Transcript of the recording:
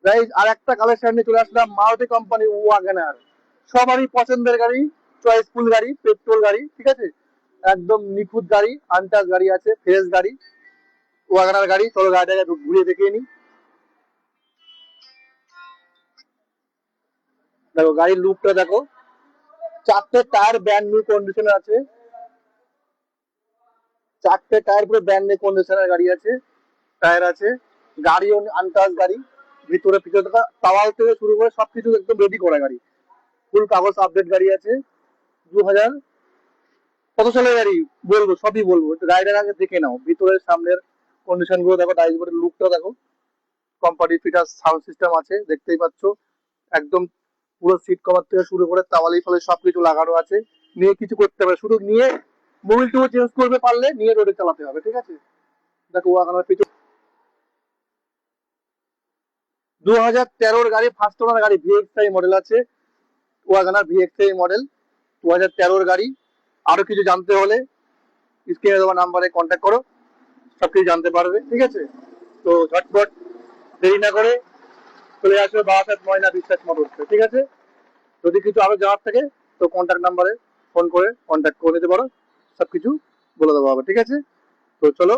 Guys আর একটা collection নিয়ে চলে আসলাম, মারুতি কোম্পানি ওয়াগনার। সবারই পছন্দের গাড়ি, চয়েসফুল গাড়ি, পেট্রোল গাড়ি, ঠিক আছে, একদম নিখুঁত গাড়ি, আনটাচ গাড়ি আছে, ফ্রেশ গাড়ি, ওয়াগনার গাড়ি। চলো গাড়িটাকে ঘুরিয়ে দেখিয়ে নি। দেখো গাড়ির লুকটা দেখো, চারটে টায়ার ব্র্যান্ড নিউ কন্ডিশনে আছে, চারটে টায়ার পুরো ব্র্যান্ড নিউ কন্ডিশনের গাড়ি আছে, টায়ার আছে, গাড়িও আনটাচ গাড়ি, ভিতরে পিছনে তাওয়াল থেকে শুরু করে সবকিছু একদম রেডি করা গাড়ি, ফুল কাগজ আপডেট গাড়ি আছে। 2000 কত সালের গাড়ি বলবো, সবই বলবো, একটু গাড়িটার আগে দেখে নাও, ভিতরের সামনের কন্ডিশন গুলো দেখো, ডাইসবোর্ডের লুকটা দেখো, কোম্পানি ফিটার সাউন্ড সিস্টেম আছে দেখতেই পাচ্ছ, একদম পুরো সিট কভার থেকে শুরু করে তাওয়ালি ফলে সবকিছু লাগানো আছে। নিয়ে কিছু করতে হবে, শুধু নিয়ে মোবিল টুবো চেঞ্জ করবে, পারলে নিয়ে রোডে চালাতে হবে, ঠিক আছে। দেখো ওয়াগনার পিছু 2013 গাড়ি, ফার্স্ট ওনার গাড়ি, ভিএক্সআই মডেল আছে, ওয়াগনার ভিএক্সআই মডেল, 2013 গাড়ি। আরো কিছু জানতে হলে স্ক্রিনে দেওয়া নাম্বারে কন্ট্যাক্ট করো, সবকিছু জানতে পারবে, ঠিক আছে। তো ঝটপট দেরি না করে চলে আসবে বারাসাত ময়না বিশ্বাস মোটরসে, ঠিক আছে। যদি কিছু আরো জানার থাকে তো কন্ট্যাক্ট নাম্বারে ফোন করে কন্ট্যাক্ট করে নিতে পারো, সবকিছু বলে দেওয়া হবে, ঠিক আছে। তো চলো